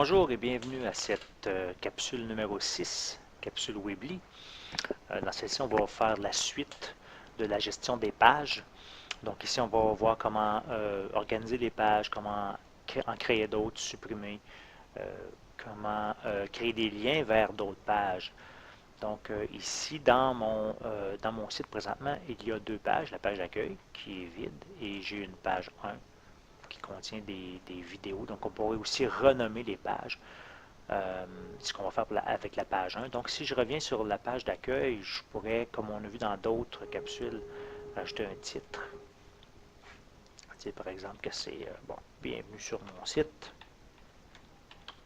Bonjour et bienvenue à cette capsule numéro 6, capsule Weebly. Dans celle-ci, on va faire la suite de la gestion des pages. Donc ici, on va voir comment organiser les pages, comment en créer d'autres, supprimer, comment créer des liens vers d'autres pages. Donc ici, dans mon site présentement, il y a deux pages. La page d'accueil qui est vide et j'ai une page 1 qui contient des vidéos. Donc on pourrait aussi renommer les pages. Ce qu'on va faire avec la page 1. Donc, si je reviens sur la page d'accueil, je pourrais, comme on a vu dans d'autres capsules, rajouter un titre. Par exemple, que c'est bon, bienvenue sur mon site,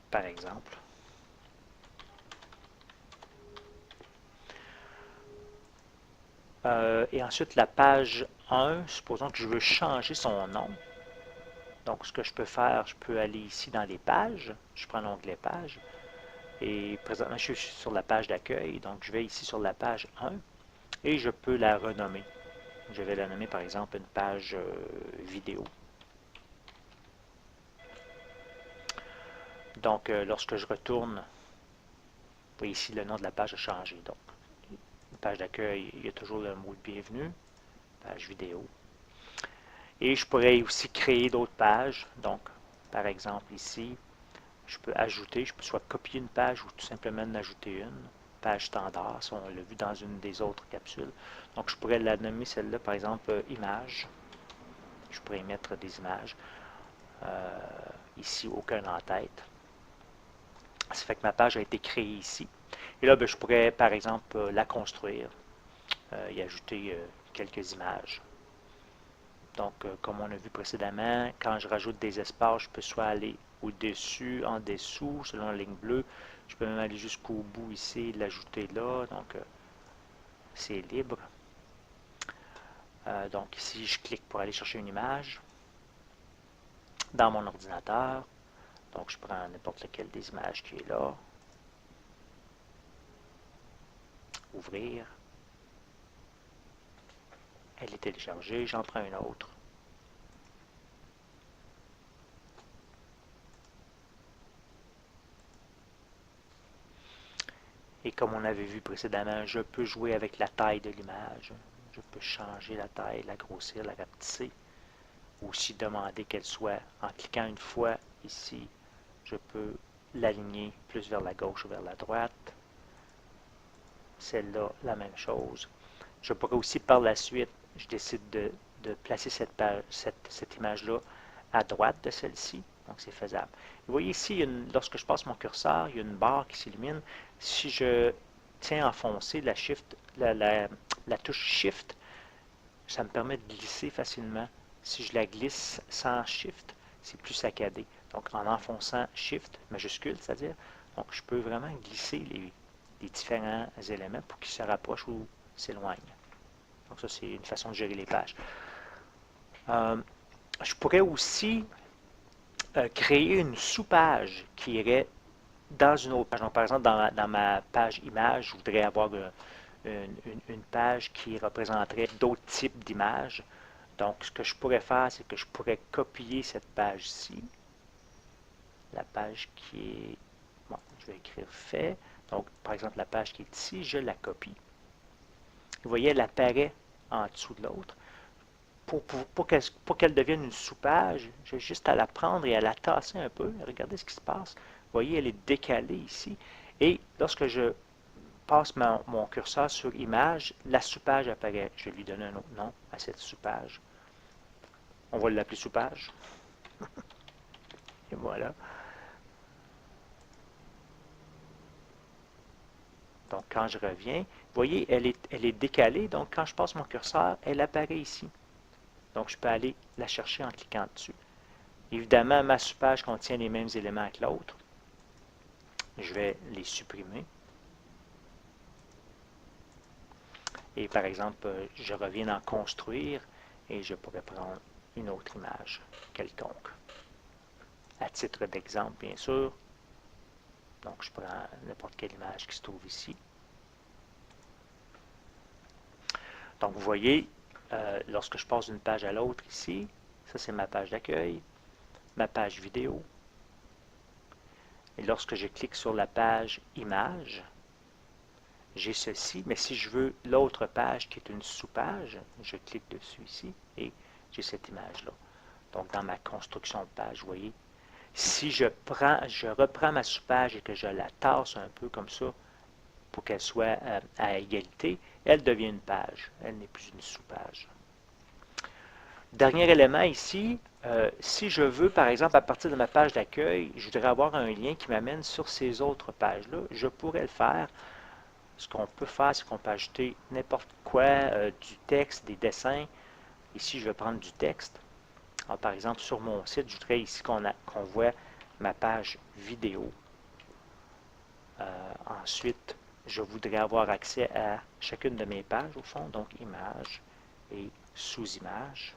par exemple. Et ensuite, la page 1, supposons que je veux changer son nom. Donc, ce que je peux faire, je peux aller ici dans les pages. Je prends l'onglet page. Et présentement, je suis sur la page d'accueil. Donc, je vais ici sur la page 1 et je peux la renommer. Je vais la nommer par exemple une page vidéo. Donc, lorsque je retourne, vous voyez ici le nom de la page a changé. Donc, une page d'accueil, il y a toujours le mot de bienvenue, page vidéo. Et je pourrais aussi créer d'autres pages. Donc, par exemple ici, je peux ajouter, je peux soit copier une page ou tout simplement en ajouter une. Page standard, ça on l'a vu dans une des autres capsules. Donc, je pourrais la nommer celle-là, par exemple, image. Je pourrais mettre des images. Ici, aucun en tête. Ça fait que ma page a été créée ici. Et là, ben, je pourrais, par exemple, la construire et ajouter quelques images. Donc, comme on a vu précédemment, quand je rajoute des espaces, je peux soit aller au-dessus, en dessous, selon la ligne bleue. Je peux même aller jusqu'au bout ici, l'ajouter là. Donc, c'est libre. Donc, ici, je clique pour aller chercher une image dans mon ordinateur. Donc, je prends n'importe lequel des images qui est là. Ouvrir. Elle est téléchargée. J'en prends une autre. Et comme on avait vu précédemment, je peux jouer avec la taille de l'image. Je peux changer la taille, la grossir, la rapetisser. Ou aussi demander qu'elle soit, en cliquant une fois ici, je peux l'aligner plus vers la gauche ou vers la droite. Celle-là, la même chose. Je pourrais aussi par la suite, je décide de placer cette image-là à droite de celle-ci. Donc c'est faisable. Vous voyez ici, lorsque je passe mon curseur, il y a une barre qui s'illumine. Si je tiens enfoncé la touche Shift, ça me permet de glisser facilement. Si je la glisse sans Shift, c'est plus saccadé. Donc en enfonçant Shift, majuscule, c'est-à-dire, donc je peux vraiment glisser les différents éléments pour qu'ils se rapprochent ou s'éloignent. Donc ça, c'est une façon de gérer les pages. Je pourrais aussi créer une sous-page qui irait dans une autre page. Donc, par exemple, dans ma page image, je voudrais avoir une page qui représenterait d'autres types d'images. Donc, ce que je pourrais faire, c'est que je pourrais copier cette page-ci. La page qui est... Bon, je vais écrire fait. Donc, par exemple, la page qui est ici, je la copie. Vous voyez, elle apparaît en dessous de l'autre. Pour qu'elle devienne une sous-page, j'ai juste à la prendre et à la tasser un peu. Regardez ce qui se passe. Vous voyez, elle est décalée ici. Et lorsque je passe mon curseur sur image, la sous-page apparaît. Je vais lui donner un autre nom à cette sous-page. On va l'appeler sous-page. Et voilà. Donc, quand je reviens, vous voyez, elle est décalée. Donc, quand je passe mon curseur, elle apparaît ici. Donc, je peux aller la chercher en cliquant dessus. Évidemment, ma sous-page contient les mêmes éléments que l'autre. Je vais les supprimer. Et par exemple, je reviens dans construire et je pourrais prendre une autre image quelconque. À titre d'exemple, bien sûr. Donc, je prends n'importe quelle image qui se trouve ici. Donc, vous voyez, lorsque je passe d'une page à l'autre ici, ça c'est ma page d'accueil, ma page vidéo. Et lorsque je clique sur la page Images, j'ai ceci, mais si je veux l'autre page qui est une sous-page, je clique dessus ici et j'ai cette image-là. Donc, dans ma construction de page, vous voyez, si je reprends ma sous-page et que je la tasse un peu comme ça pour qu'elle soit à égalité, elle devient une page. Elle n'est plus une sous-page. Dernier élément ici, si je veux, par exemple, à partir de ma page d'accueil, je voudrais avoir un lien qui m'amène sur ces autres pages-là, je pourrais le faire. Ce qu'on peut faire, c'est qu'on peut ajouter n'importe quoi, du texte, des dessins. Ici, je vais prendre du texte. Alors, par exemple, sur mon site, je voudrais ici qu'on voit ma page vidéo. Ensuite, je voudrais avoir accès à chacune de mes pages, au fond, donc images et sous-images.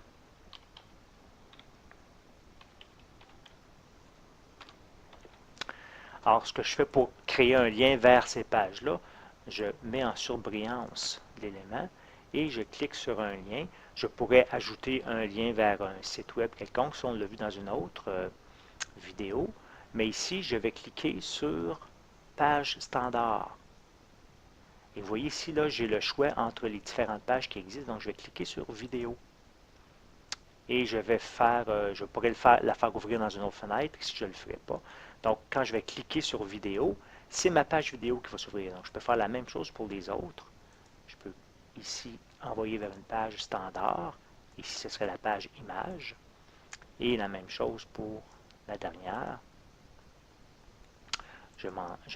Alors, ce que je fais pour créer un lien vers ces pages-là, je mets en surbrillance l'élément et je clique sur un lien. Je pourrais ajouter un lien vers un site web quelconque, si on l'a vu dans une autre vidéo. Mais ici, je vais cliquer sur page standard. Et vous voyez ici, là, j'ai le choix entre les différentes pages qui existent. Donc, je vais cliquer sur vidéo. Et je pourrais la faire ouvrir dans une autre fenêtre si je ne le ferai pas. Donc, quand je vais cliquer sur vidéo, c'est ma page vidéo qui va s'ouvrir. Donc, je peux faire la même chose pour les autres. Je peux ici envoyer vers une page standard. Ici, ce serait la page image. Et la même chose pour la dernière. Je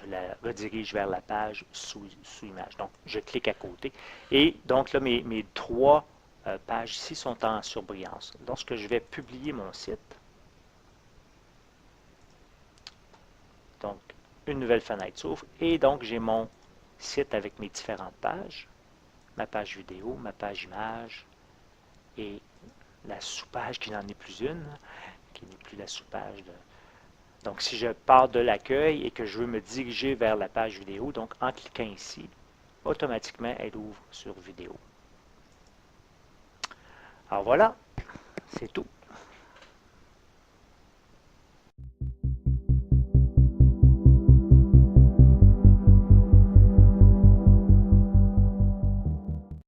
la redirige vers la page sous image. Donc, je clique à côté. Et donc, là, mes trois pages ici sont en surbrillance. Lorsque je vais publier mon site, donc, une nouvelle fenêtre s'ouvre. Et donc, j'ai mon site avec mes différentes pages. Ma page vidéo, ma page image et la sous-page qui n'en est plus une, qui n'est plus la sous-page de... Donc, si je pars de l'accueil et que je veux me diriger vers la page vidéo, donc en cliquant ici, automatiquement, elle ouvre sur vidéo. Alors voilà, c'est tout.